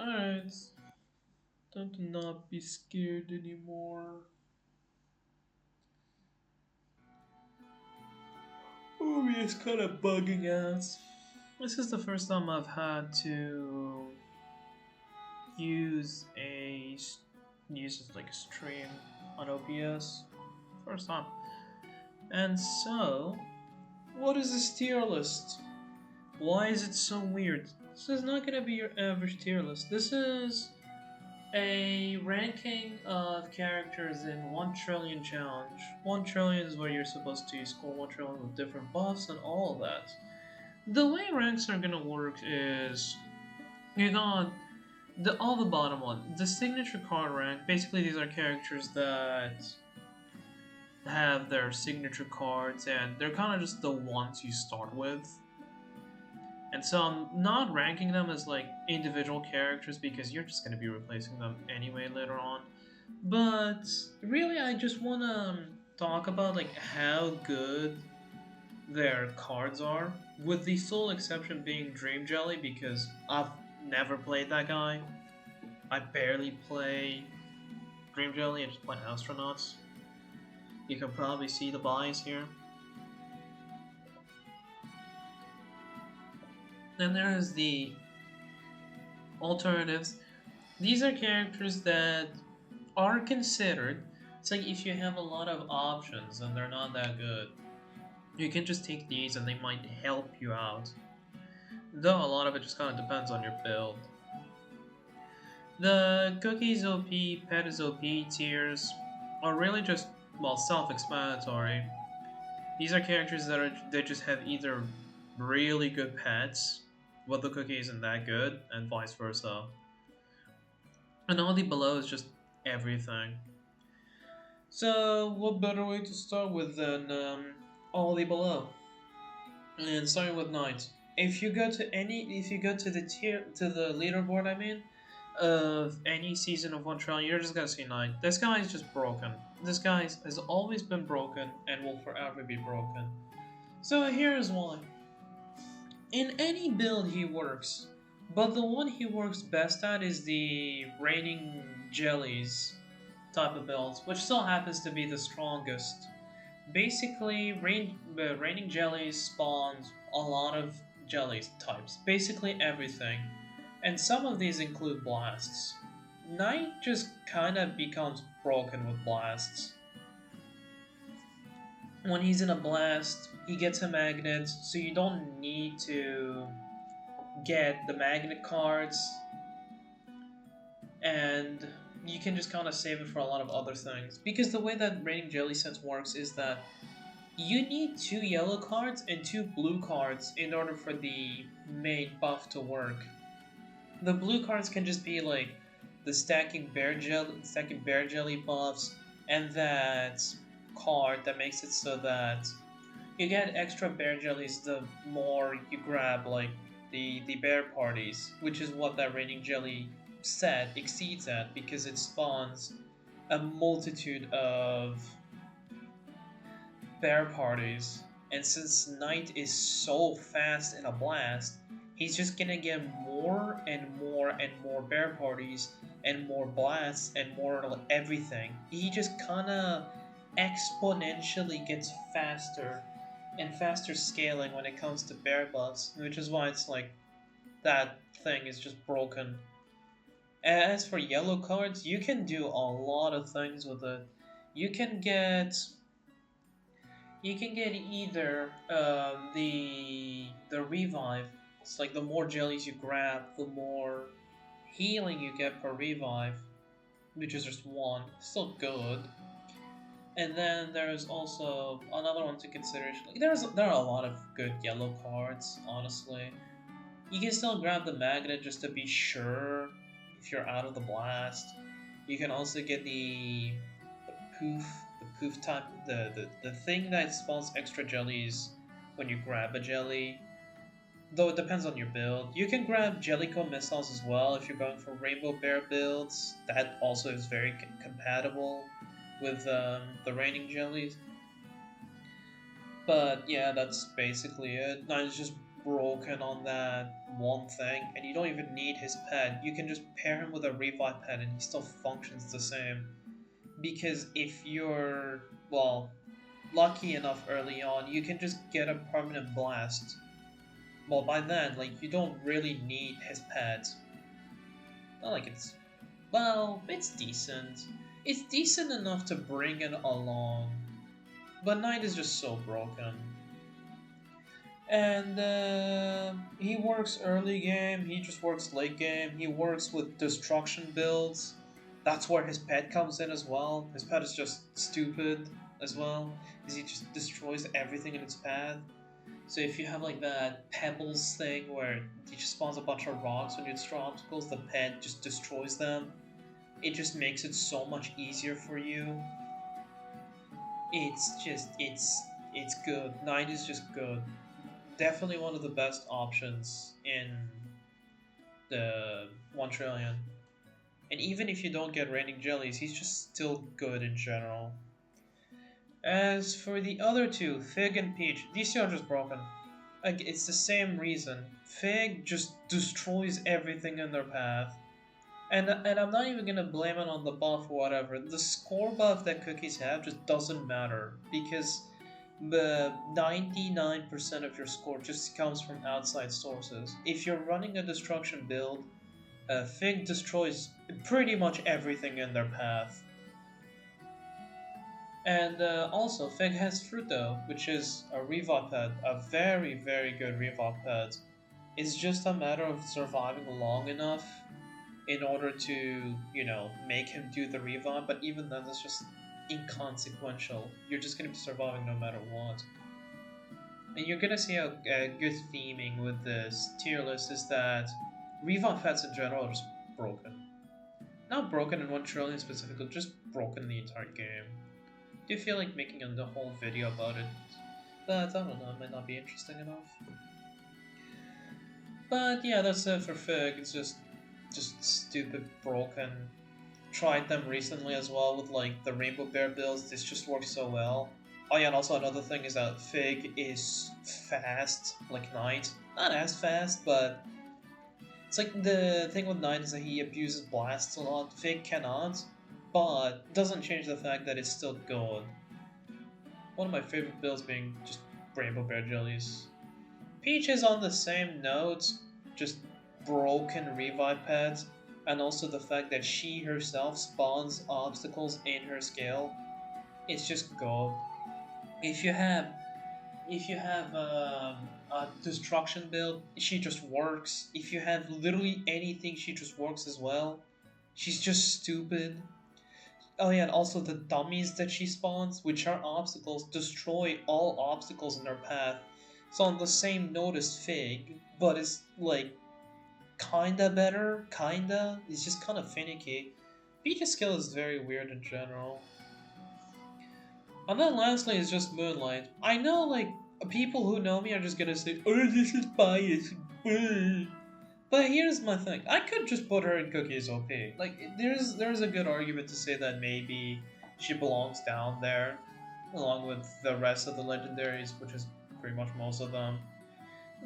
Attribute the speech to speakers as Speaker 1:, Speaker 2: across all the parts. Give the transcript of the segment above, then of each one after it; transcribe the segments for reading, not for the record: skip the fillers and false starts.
Speaker 1: Alright. Time to not be scared anymore. Oh, it's kind of bugging out. This is the first time I've had to use like a stream on OBS. First time. And so, what is this tier list? Why is it so weird? This is not gonna be your average tier list. This is a ranking of characters in 1 trillion challenge. 1 trillion is where you're supposed to score 1 trillion with different buffs and all of that. The way ranks are gonna work is you got all the bottom one, the signature card rank. Basically, these are characters that have their signature cards, and they're kind of just the ones you start with. And so I'm not ranking them as like individual characters because you're just gonna be replacing them anyway later on. But really, I just wanna talk about like how good their cards are, with the sole exception being Dream Jelly because I've never played that guy. I barely play Dream Jelly. I just play Astronauts. You can probably see the bias here. Then there is the alternatives. These are characters that are considered. It's like if you have a lot of options and they're not that good, you can just take these and they might help you out. Though a lot of it just kind of depends on your build. The Cookies OP, Pet is OP tiers are really just, well, self-explanatory. These are characters that just have either really good pets, but the cookie isn't that good, and vice versa. And all the below is just everything. So, what better way to start with than all the below? And starting with Knight. If you go to the leaderboard, I mean, of any season of 1 trillion, you're just gonna see Knight. This guy is just broken. This guy has always been broken and will forever be broken. So here's why. In any build he works, but the one he works best at is the Raining Jellies type of build, which still happens to be the strongest. Basically, Raining Jellies spawns a lot of jellies types, basically everything, and some of these include blasts. Knight just kinda becomes broken with blasts. When he's in a blast, he gets a magnet, so you don't need to get the magnet cards, and you can just kind of save it for a lot of other things. Because the way that Raining Jelly Sense works is that you need 2 yellow cards and 2 blue cards in order for the main buff to work. The blue cards can just be like the stacking bear jelly buffs, and that card that makes it so that you get extra bear jellies the more you grab like the bear parties, which is what that Raining Jelly set exceeds at because it spawns a multitude of bear parties. And since Knight is so fast in a blast, he's just gonna get more and more and more bear parties and more blasts and more everything. He just kinda exponentially gets faster and faster scaling when it comes to bear buffs, which is why it's like that thing is just broken. As for yellow cards, you can do a lot of things with it. You can get either the revive. It's like the more jellies you grab, the more healing you get per revive, which is just 1. Still good. And then there's also another one to consider. Like there are a lot of good yellow cards, honestly. You can still grab the magnet just to be sure if you're out of the blast. You can also get the poof the poof type, the thing that spawns extra jellies when you grab a jelly. Though it depends on your build. You can grab Jellico missiles as well if you're going for Rainbow Bear builds. That also is very compatible with the Raining Jellies. But yeah, that's basically it. No, it's just broken on that one thing, and you don't even need his pet. You can just pair him with a revive pet and he still functions the same. Because if you're, well, lucky enough early on, you can just get a permanent blast. Well, by then, like, you don't really need his pet. Not like it's, well, it's decent. It's decent enough to bring it along. But Knight is just so broken. And he works early game, he just works late game, he works with destruction builds. That's where his pet comes in as well. His pet is just stupid as well, because he just destroys everything in its path. So if you have like that pebbles thing where he just spawns a bunch of rocks when you destroy obstacles, the pet just destroys them. It just makes it so much easier for you. It's good. Knight is just good. Definitely one of the best options in the 1 trillion. And even if you don't get raining jellies, he's just still good in general. As for the other two, Fig and Peach, these two are just broken. Like, it's the same reason. Fig just destroys everything in their path. And I'm not even gonna blame it on the buff or whatever. The score buff that cookies have just doesn't matter, because the 99% of your score just comes from outside sources. If you're running a destruction build, Fig destroys pretty much everything in their path. And also, Fig has Fruto, which is a revive pet, a very, very good revive pet. It's just a matter of surviving long enough in order to, you know, make him do the revive, but even then, that's just inconsequential. You're just going to be surviving no matter what. And you're going to see a good theming with this tier list is that revive pets in general are just broken. Not broken in 1 trillion specifically, just broken the entire game. Do you feel like making a whole video about it? But I don't know, it might not be interesting enough. But yeah, that's it for Fig. It's just stupid broken. Tried them recently as well with like the Rainbow Bear builds. This just works so well. Oh yeah, and also another thing is that Fig is fast, like Knight. Not as fast, but it's like the thing with Knight is that he abuses blasts a lot. Fig cannot, but doesn't change the fact that it's still good. One of my favorite builds being just Rainbow Bear Jellies. Peach is on the same note, just broken revive pads, and also the fact that she herself spawns obstacles in her scale. It's just gold. If you have a destruction build, she just works. If you have literally anything, she just works as well. She's just stupid. Oh yeah, and also the dummies that she spawns, which are obstacles, destroy all obstacles in their path. It's on the same note as Fig, but it's like kinda better, kinda. It's just kind of finicky. Peach's skill is very weird in general. And then lastly is just Moonlight. I know, like, people who know me are just gonna say, oh, this is biased. But here's my thing. I could just put her in Cookie's OP. Like, there's a good argument to say that maybe she belongs down there, along with the rest of the legendaries, which is pretty much most of them.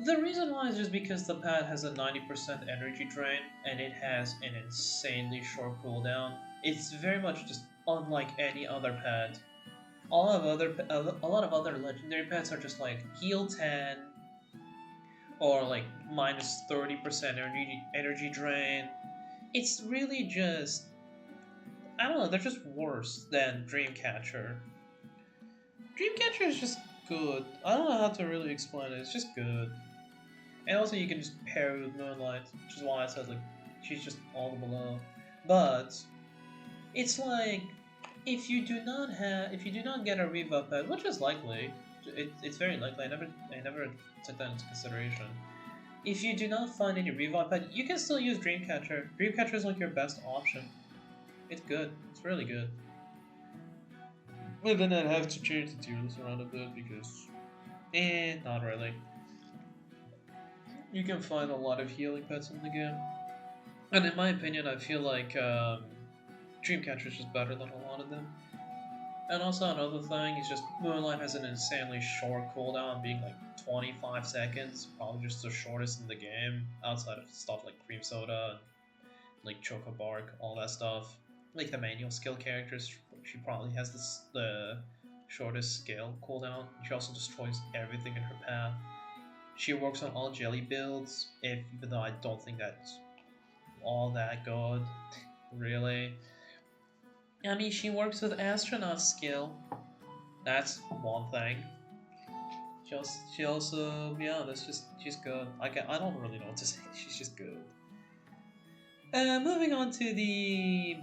Speaker 1: The reason why is just because the pad has a 90% energy drain, and it has an insanely short cooldown. It's very much just unlike any other pad. A lot of other legendary pets are just like heal 10, or like minus 30% energy drain. It's really just, I don't know, they're just worse than Dreamcatcher. Dreamcatcher is just good. I don't know how to really explain it, it's just good. And also you can just pair it with Moonlight, which is why I said like she's just all below. But it's like if you do not get a revive pad, which is likely, it's very likely. I never took that into consideration. If you do not find any revive pad, you can still use Dreamcatcher. Dreamcatcher is like your best option. It's good. It's really good. Well, then I'd have to change the tier list around a bit because, not really. You can find a lot of healing pets in the game, and in my opinion, I feel like Dreamcatcher is just better than a lot of them. And also another thing is just Moonlight has an insanely short cooldown, being like 25 seconds, probably just the shortest in the game, outside of stuff like Cream Soda and like Choco Bark, all that stuff. Like the manual skill characters, she probably has the shortest skill cooldown. She also destroys everything in her path. She works on all jelly builds, even though I don't think that's all that good, really. I mean, she works with astronaut skill. That's one thing. She also, yeah, that's just she's good. I don't really know what to say. She's just good. Moving on to the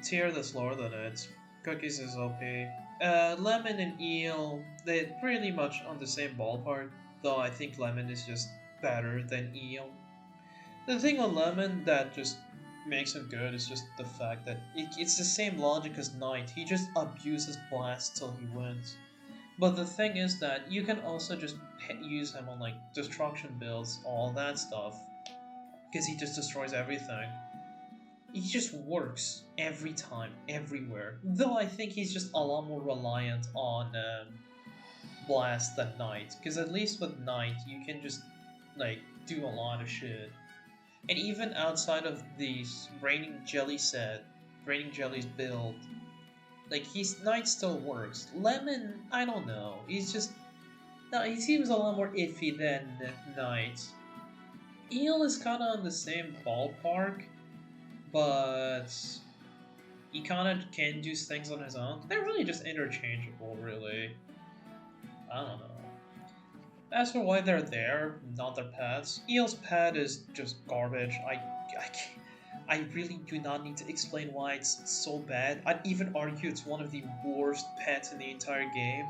Speaker 1: tier that's lower than it. Cookies is OP. Lemon and Eel, they're pretty much on the same ballpark. Though I think Lemon is just better than Eel. The thing on Lemon that just makes him good is just the fact that it's the same logic as Knight. He just abuses Blast till he wins. But the thing is that you can also just use him on like destruction builds, all that stuff, because he just destroys everything. He just works every time, everywhere. Though I think he's just a lot more reliant on Blast than Knight, because at least with Knight you can just like do a lot of shit. And even outside of the Raining Jelly set, Raining Jelly's build, like Knight still works. Lemon, I don't know. He's just no. He seems a lot more iffy than Knight. Eel is kind of on the same ballpark, but he kind of can do things on his own. They're really just interchangeable, really. I don't know. As for why they're there, not their pets, Eel's pet is just garbage. I really do not need to explain why it's so bad. I'd even argue it's one of the worst pets in the entire game.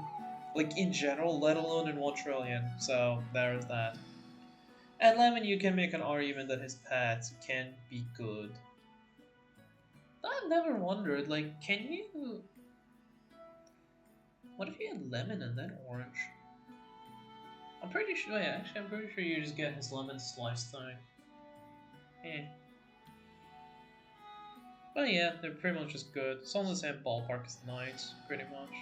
Speaker 1: Like, in general, let alone in 1 trillion. So, there's that. And Lemon, you can make an argument that his pets can be good. I've never wondered, like, can you... What if you had lemon and then orange? I'm pretty sure, yeah, actually, I'm pretty sure you just get his lemon slice thing. Eh. But yeah, they're pretty much just good. It's on the same ballpark as Knights, pretty much.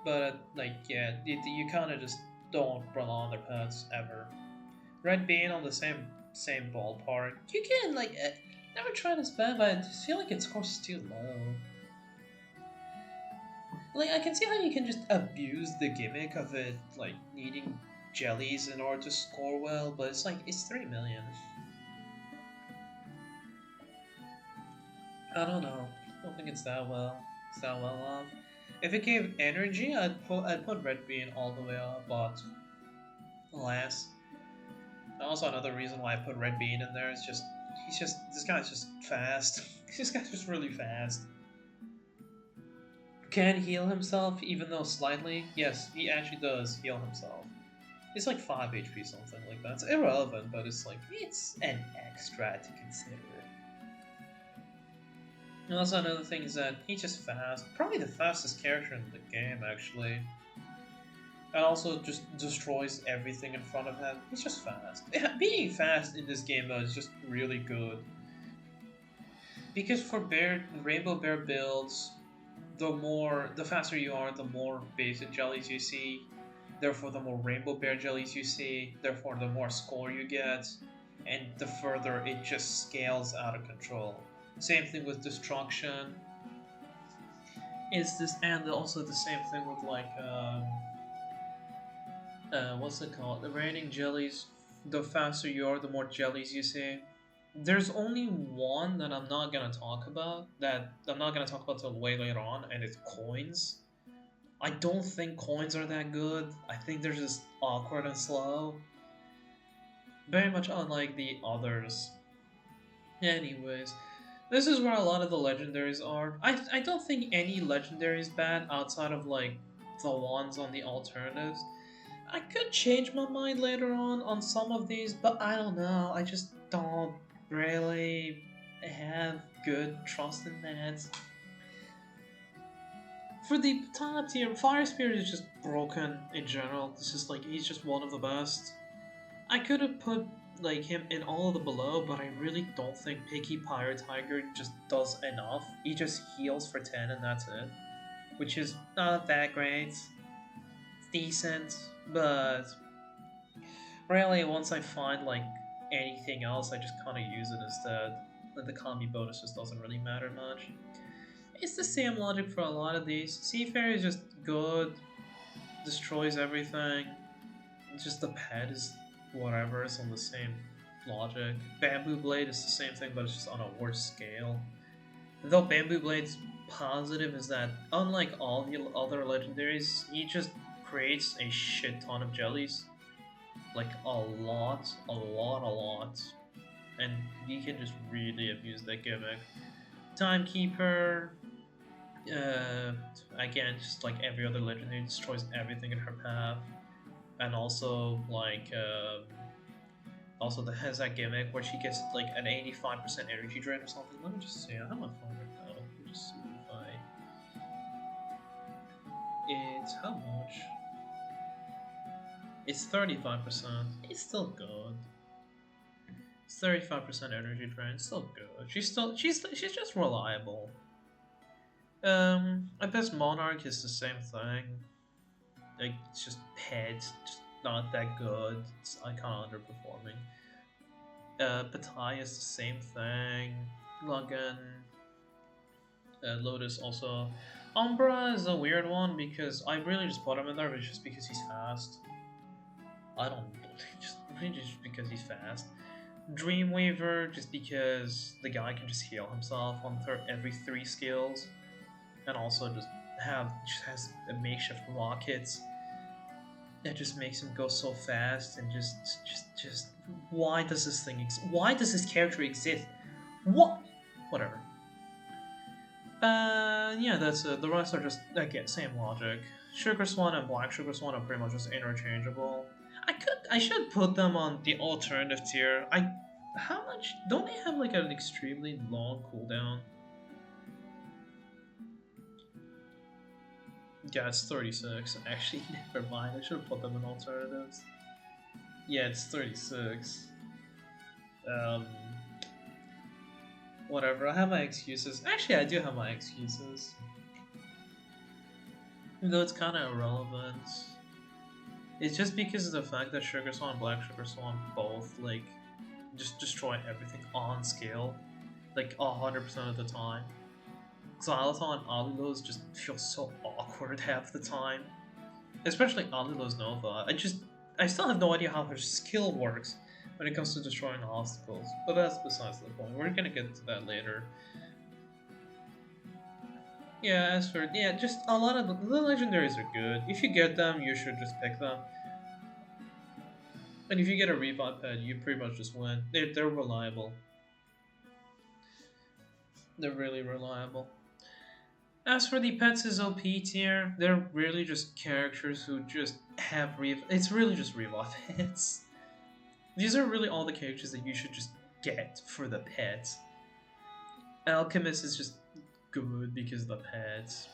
Speaker 1: But, like, yeah, you kind of just don't run on their pets, ever. Red Bean on the same ballpark. You can, like, never tried this bad, but I just feel like its score is too low. Like, I can see how you can just abuse the gimmick of it, like, needing jellies in order to score well, but it's like, it's 3 million. I don't know. I don't think it's that well off. If it gave energy, I'd put Red Bean all the way up, but alas. Also, another reason why I put Red Bean in there is just this guy's just fast. This guy's just really fast. Can heal himself, even though slightly. Yes, he actually does heal himself. It's like 5 HP, something like that. It's irrelevant, but it's like, it's an extra to consider. And also another thing is that he's just fast. Probably the fastest character in the game, actually. And also just destroys everything in front of him. He's just fast. Being fast in this game mode is just really good. Because for Rainbow Bear builds, the faster you are, the more basic jellies you see. Therefore, the more Rainbow Bear jellies you see. Therefore, the more score you get. And the further it just scales out of control. Same thing with Destruction. And also the same thing with like what's it called? The raining jellies. The faster you are, the more jellies you see. There's only one that I'm not gonna talk about. That I'm not gonna talk about till way later on, and it's coins. I don't think coins are that good. I think they're just awkward and slow. Very much unlike the others. Anyways, this is where a lot of the legendaries are. I don't think any legendary is bad outside of like the ones on the alternatives. I could change my mind later on some of these, but I don't know. I just don't really have good trust in that. For the top tier, Fire Spirit is just broken in general. This is like, he's just one of the best. I could have put like him in all of the below, but I really don't think Picky Pyro Tiger just does enough. He just heals for 10 and that's it. which is not that great. It's decent, but really, once I find like anything else, I just kind of use it instead. And the combi bonus just doesn't really matter much. It's the same logic for a lot of these. Seafarer is just good, destroys everything. Just the pet is whatever, it's on the same logic. Bamboo Blade is the same thing, but it's just on a worse scale. Though Bamboo Blade's positive is that, unlike all the other legendaries, he just creates a shit ton of jellies. Like, a lot, a lot, a lot. And you can just really abuse that gimmick. Timekeeper, again, just like every other legendary, destroys everything in her path. And also, like, also that has that gimmick where she gets like an 85% energy drain or something. Let me just see, I have my phone right now. Let me just see if it's how much? It's 35%. It's still good. It's 35% energy drain. It's still good. She's just reliable. I guess Monarch is the same thing. Like it's just pet, just not that good. It's kind of underperforming. Pattaya is the same thing. Logan, Lotus also. Umbra is a weird one because I really just put him in there, but just because he's fast. I don't just really just because he's fast. Dreamweaver just because the guy can just heal himself on every 3 skills, and also just has a makeshift rockets that just makes him go so fast and just why does this thing why does this character exist? What? Whatever. Yeah, that's it. The rest are just again same logic. Sugar Swan and Black Sugar Swan are pretty much just interchangeable. I should put them on the alternative tier. How much don't they have like an extremely long cooldown? Yeah, it's 36. Actually, never mind. I should have put them in alternatives. Yeah, it's 36. Um, whatever. I have my excuses. Actually, I do have my excuses. Though it's kind of irrelevant. It's just because of the fact that Sugar Swan and Black Sugar Swan both, like, just destroy everything on scale. Like, 100% of the time. Xyloton and Alilos just feel so awkward half the time. Especially Alilos Nova. I still have no idea how her skill works when it comes to destroying obstacles. But that's besides the point. We're gonna get to that later. Yeah, as for just a lot of the legendaries are good. If you get them, you should just pick them. And if you get a revive pad, you pretty much just win. They're reliable. They're really reliable. As for the Pets' OP tier, they're really just characters who just have it's really just revive pets. These are really all the characters that you should just get for the pets. Alchemist is just good because of the pets.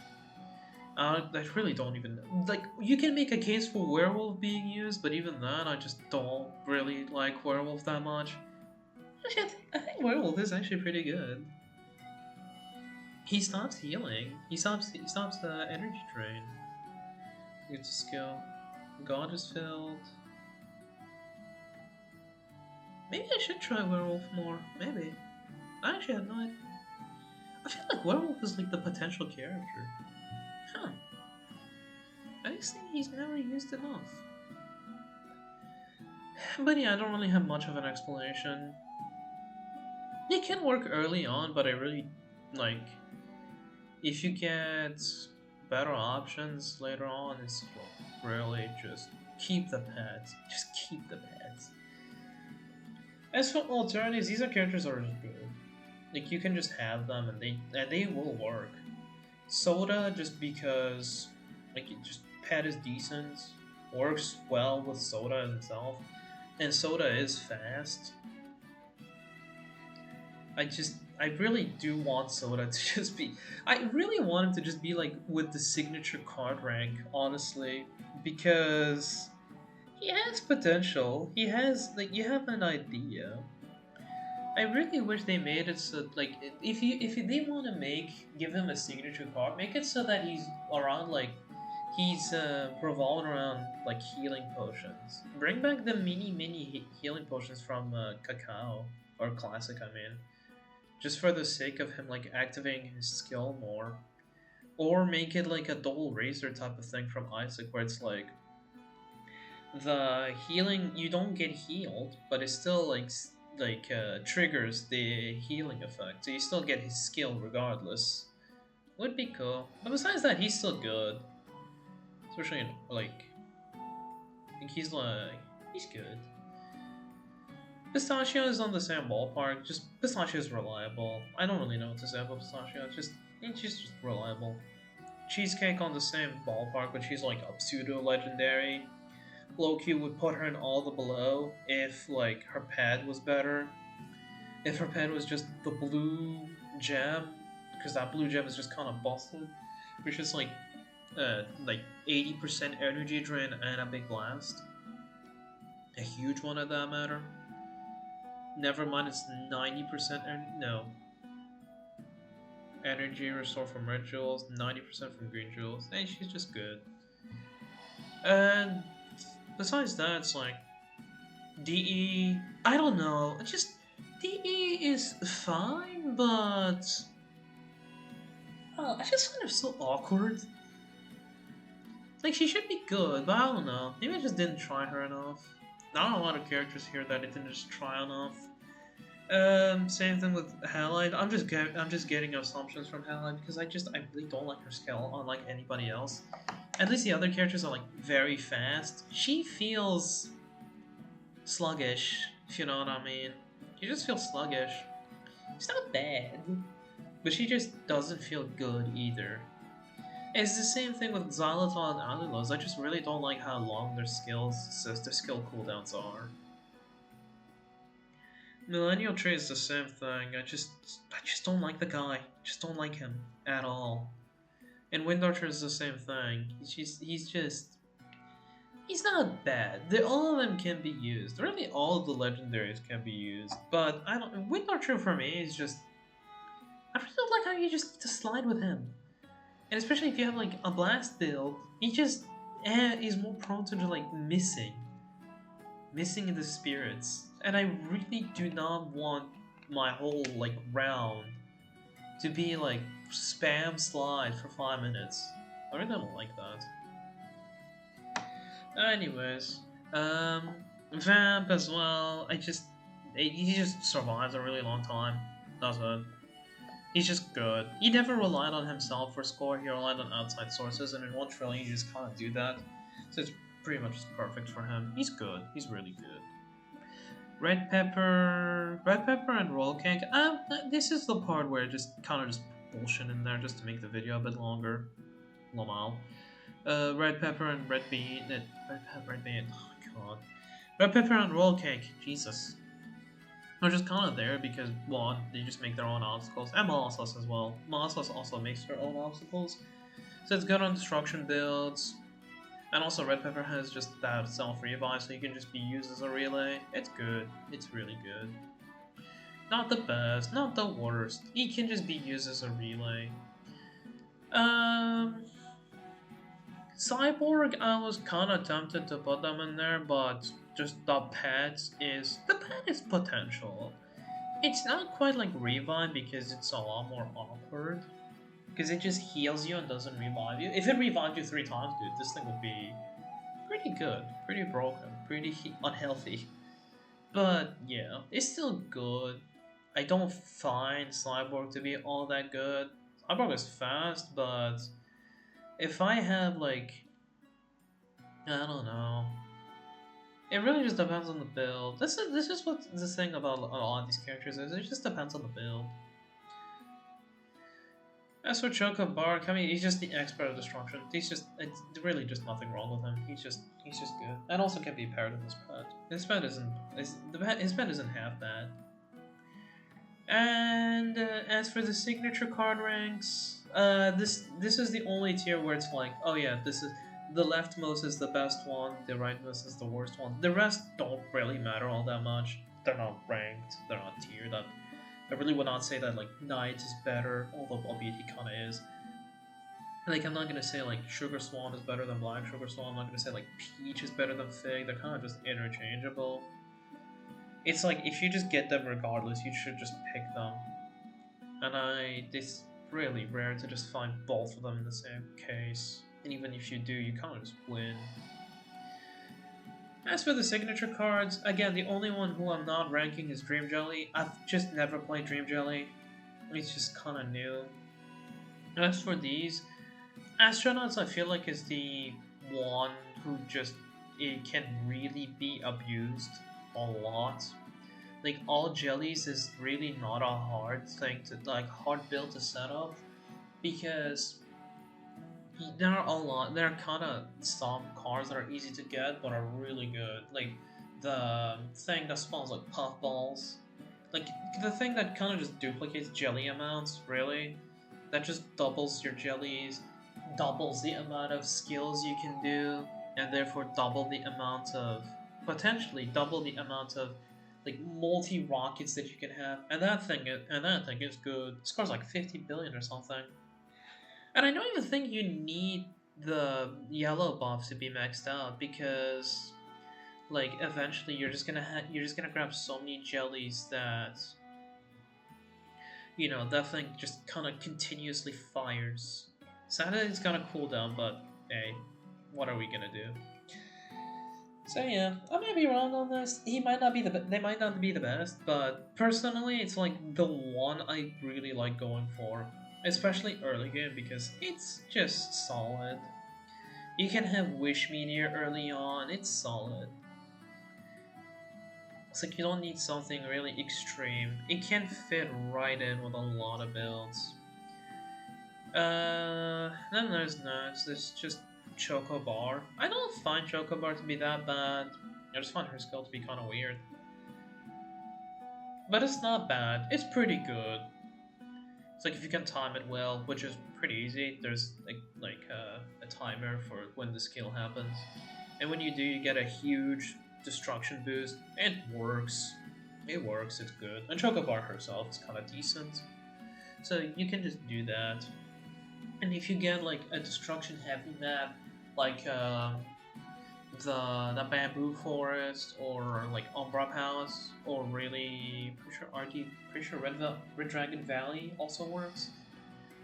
Speaker 1: I really don't even like. You can make a case for Werewolf being used, but even then, I just don't really like Werewolf that much. Actually, I think Werewolf is actually pretty good. He stops healing. He stops the energy drain. It's a skill. God is filled. Maybe I should try Werewolf more. Maybe. I actually have no idea. I feel like Werewolf is like the potential character. Huh. I just think he's never used enough. But yeah, I don't really have much of an explanation. It can work early on, but I really like if you get better options later on, it's really just keep the pets. Just keep the pets. As for alternatives, these are characters that are just good. Like you can just have them and they will work. Soda just because like it just pet is decent, works well with Soda himself, and Soda is fast. I really do want Soda to just be. I really want him to just be like with the signature card rank, honestly, because he has potential. He has like you have an idea. I really wish they made it so like if they want to give him a signature card, make it so that he's around like he's revolving around like healing potions. Bring back the mini healing potions from Cacao or Classic, I mean, just for the sake of him like activating his skill more, or make it like a double razor type of thing from Isaac, where it's like the healing you don't get healed, but it still triggers the healing effect, so you still get his skill regardless. Would be cool. But besides that, he's still good. Especially like I think he's good. Pistachio is on the same ballpark. Just Pistachio is reliable. I don't really know what to say about Pistachio. She's just reliable. Cheesecake on the same ballpark, but she's like a pseudo legendary. Lowk would put her in all the below if like her pad was better. If her pad was just the blue gem, because that blue gem is just kind of busted, which is like 80% energy drain and a big blast, a huge one at that matter. Never mind, it's 90% no energy restore from red jewels, 90% from green jewels, and she's just good. And besides that, it's like DE. I don't know. Just DE is fine, but I just find her so awkward. Like she should be good, but I don't know. Maybe I just didn't try her enough. Not a lot of characters here that I didn't just try enough. Same thing with Halide. I'm just getting assumptions from Halide because I really don't like her skill, unlike anybody else. At least the other characters are like very fast. She feels sluggish, if you know what I mean. She just feels sluggish. It's not bad, but she just doesn't feel good either. It's the same thing with Xylitol and Allulose. I just really don't like how long their skill cooldowns are. Millennial Tree is the same thing. I just don't like the guy. Just don't like him at all. And Wind Archer is the same thing. He's not bad. All of them can be used. Really, all of the legendaries can be used. But I don't. Wind Archer for me is just. I really don't like how you just need to slide with him. And especially if you have like a blast build, he just is more prone to just like missing in the spirits. And I really do not want my whole like round to be like spam slide for 5 minutes. I really don't like that. Anyways, Vamp as well. He just survives a really long time. That's it. He's just good. He never relied on himself for score, he relied on outside sources, and in 1 trillion you just can't do that. So it's pretty much perfect for him. He's good. He's really good. Red pepper and roll cake. This is the part where I just kind of just bullshit in there just to make the video a bit longer. Lol. Red pepper and red bean. Red bean. Oh god. Red pepper and roll cake. Jesus. They're just kind of there because, one, they just make their own obstacles, and Molossus as well. Molossus also makes their own obstacles, so it's good on destruction builds. And also Red Pepper has just that self-revive, so you can just be used as a relay. It's good. It's really good. Not the best, not the worst. He can just be used as a relay. Cyborg, I was kind of tempted to put them in there, but just the pet is potential. It's not quite like Revive because it's a lot more awkward. Because it just heals you and doesn't revive you. If it revived you 3 times, dude, this thing would be pretty good, pretty broken, pretty unhealthy. But yeah, it's still good. I don't find Cyborg to be all that good. Cyborg is fast, but if I have like, I don't know. It really just depends on the build. This is what the thing about a lot of these characters is. It just depends on the build. As for Choco Bark, I mean, he's just the expert of destruction. It's really just nothing wrong with him. He's just good. And also can be paired with his pet. His pet isn't half bad. And as for the signature card ranks, this is the only tier where it's like, oh yeah, this is the leftmost is the best one, the rightmost is the worst one. The rest don't really matter all that much. they're not ranked, they're not tiered. I really would not say that like Knight is better, although albeit he kind of is. Like I'm not gonna say like Sugar Swan is better than Black Sugar Swan. I'm not gonna say like Peach is better than Fig. They're kind of just interchangeable. It's like if you just get them regardless, you should just pick them. And it's really rare to just find both of them in the same case. And even if you do, you kind of just win. As for the signature cards, again, the only one who I'm not ranking is Dream Jelly. I've just never played Dream Jelly. It's just kind of new. As for these, Astronauts I feel like is the one who just it can really be abused a lot. Like all jellies is really not a hard thing to like hard build to set up because there are a lot. There are kind of some cars that are easy to get but are really good. Like the thing that spawns like puffballs, like the thing that kind of just duplicates jelly amounts. Really, that just doubles your jellies, doubles the amount of skills you can do, and therefore double the amount of potentially double the amount of like multi rockets that you can have. And that thing is good. It scores like 50 billion or something. And I don't even think you need the yellow buff to be maxed out because like eventually you're just gonna grab so many jellies that that thing just kind of continuously fires. Sadly, it's gonna cool down, but hey, what are we gonna do? So yeah, I might be wrong on this. He might not be they might not be the best, but personally, it's like the one I really like going for, especially early game because it's just solid. You can have Wish Meteor early on; it's solid. It's like you don't need something really extreme. It can fit right in with a lot of builds. Then there's next. There's just Choco Bar. I don't find Choco Bar to be that bad. I just find her skill to be kind of weird. But it's not bad. It's pretty good. It's like if you can time it well, which is pretty easy. There's a timer for when the skill happens, and when you do, you get a huge destruction boost. It works. It works. It's good. And Choco Bar herself is kind of decent, so you can just do that. And if you get like a destruction heavy map, like the bamboo forest or like Umbra House or really pretty sure Red Dragon Valley also works.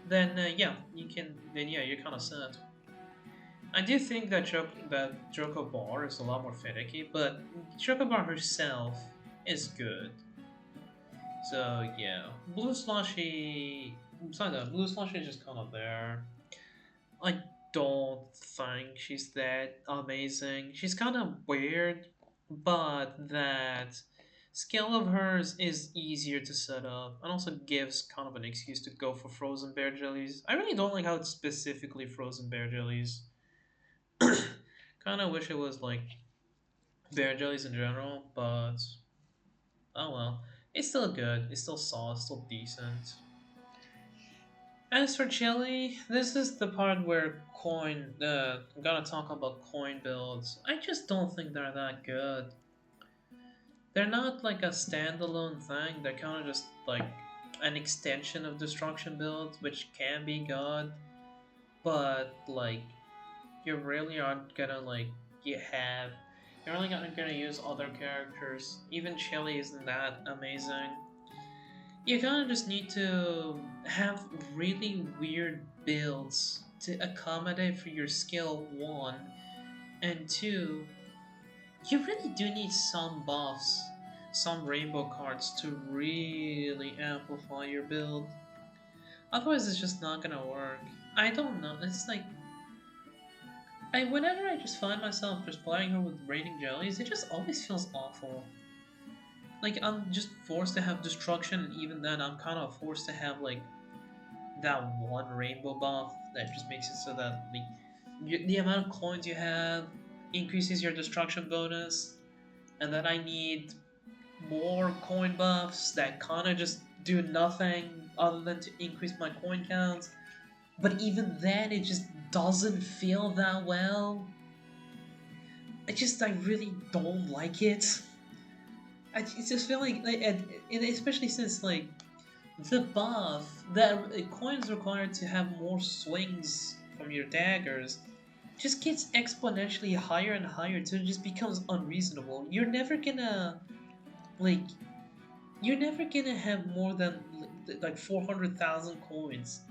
Speaker 1: Then yeah, you're kind of set. I do think that Joko Bar is a lot more finicky, but Joko Bar herself is good. So yeah, Blue Slushy. Besides that, Blue Slushy is just kind of there. I don't think she's that amazing. She's kind of weird, but that skill of hers is easier to set up and also gives kind of an excuse to go for frozen bear jellies. I really don't like how it's specifically frozen bear jellies. Kind of wish it was like bear jellies in general, but oh well. It's still good. It's still solid. It's still decent. As for Chile, this is the part where I'm gonna talk about coin builds. I just don't think they're that good. They're not like a standalone thing. They're kind of just like an extension of destruction builds, which can be good, but like you really aren't gonna like you have. You're only gonna use other characters. Even Chili isn't that amazing. You kind of just need to have really weird builds to accommodate for your skill, one, and two, you really do need some buffs, some rainbow cards to really amplify your build. Otherwise, it's just not gonna work. I don't know. It's like whenever I just find myself just playing her with raining jellies, it just always feels awful. Like I'm just forced to have destruction, and even then, I'm kind of forced to have like that one rainbow buff that just makes it so that the amount of coins you have increases your destruction bonus, and then I need more coin buffs that kind of just do nothing other than to increase my coin counts. But even then, it just doesn't feel that well. I really don't like it. I just feel like and especially since like the buff that coins required to have more swings from your daggers just gets exponentially higher and higher until it just becomes unreasonable. Like you're never gonna have more than like 400,000 coins.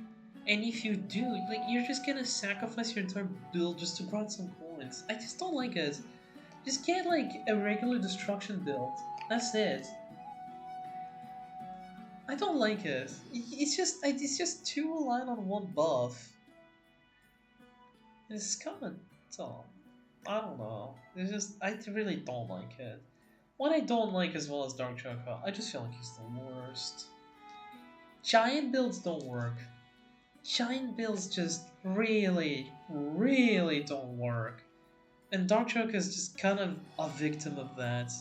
Speaker 1: And if you do, like you're just gonna sacrifice your entire build just to grind some coins. I just don't like it. Just get like a regular destruction build. That's it. I don't like it. It's just too reliant on one buff. It's kind of dumb. I don't know. It's just I really don't like it. What I don't like as well as Dark Choco, I just feel like he's the worst. Giant builds don't work. Giant builds just really, really don't work. And Dark Choco is just kind of a victim of that.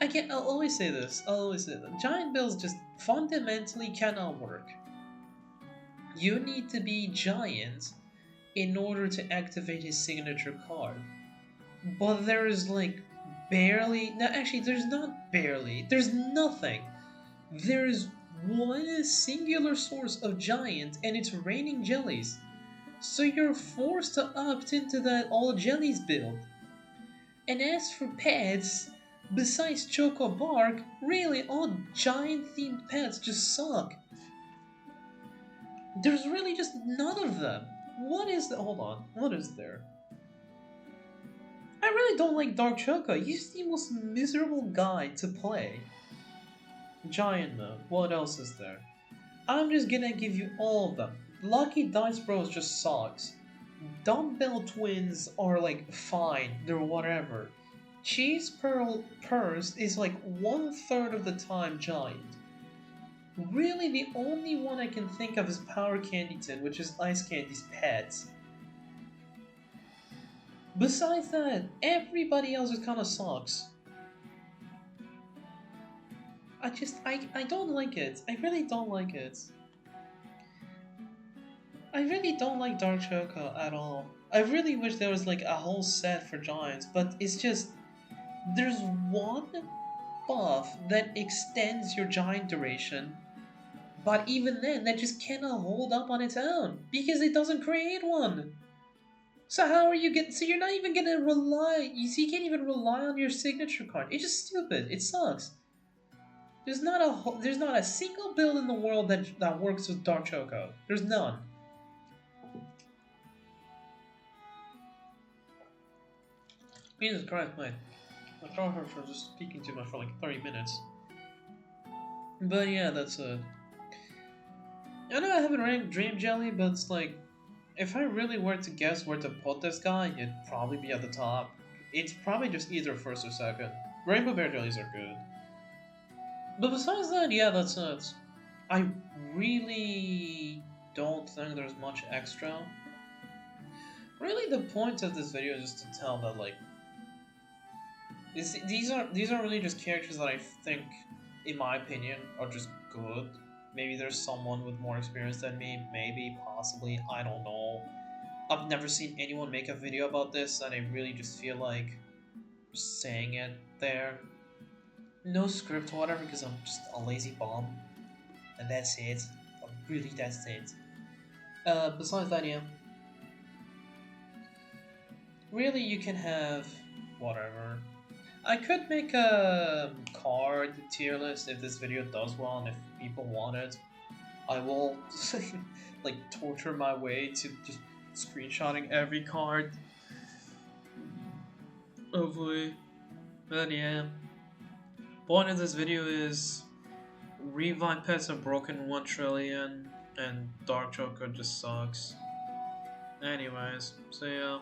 Speaker 1: I'll always say this. I'll always say that. Giant builds just fundamentally cannot work. You need to be giant in order to activate his signature card. But there is like barely. No, actually, there's not barely. There's nothing. There is one singular source of giant, and it's raining jellies. So you're forced to opt into that all jellies build. And as for pets, besides Choco Bark, really all giant themed pets just suck. There's really just none of them. What is the. Hold on. What is there? I really don't like Dark Choco. He's the most miserable guy to play. Giant mode. What else is there? I'm just gonna give you all of them. Lucky Dice Bros just sucks. Dumbbell Twins are like fine. They're whatever. Cheese Pearl Purse is like 1/3 of the time giant. Really, the only one I can think of is Power Candyton, which is Ice Candy's pet. Besides that, everybody else just kind of sucks. I don't like it. I really don't like it. I really don't like Dark Choco at all. I really wish there was like a whole set for giants, but it's just there's one buff that extends your giant duration, but even then that just cannot hold up on its own because it doesn't create one. So how are you getting? So you're not even gonna rely. You see, you can't even rely on your signature card. It's just stupid. It sucks. There's not a single build in the world that works with Dark Choco. There's none. Jesus Christ, mate. I throw her for just speaking too much for like 30 minutes. But yeah, that's it. I know I haven't ranked Dream Jelly, but it's like, if I really were to guess where to put this guy, it'd probably be at the top. It's probably just either first or second. Rainbow Bear Jellies are good. But besides that, yeah, that's it. I really don't think there's much extra. Really, the point of this video is just to tell that, like, these are really just characters that I think, in my opinion, are just good. Maybe there's someone with more experience than me, maybe, possibly, I don't know. I've never seen anyone make a video about this, and I really just feel like saying it there. No script or whatever, because I'm just a lazy bum. And that's it. Really, that's it. Besides that, yeah. Really, you can have whatever. I could make a card tier list if this video does well and if people want it. I will like torture my way to just screenshotting every card. Hopefully. But yeah. Point of this video is Revive Pets have broken 1 trillion and Dark Choco just sucks. Anyways, so yeah.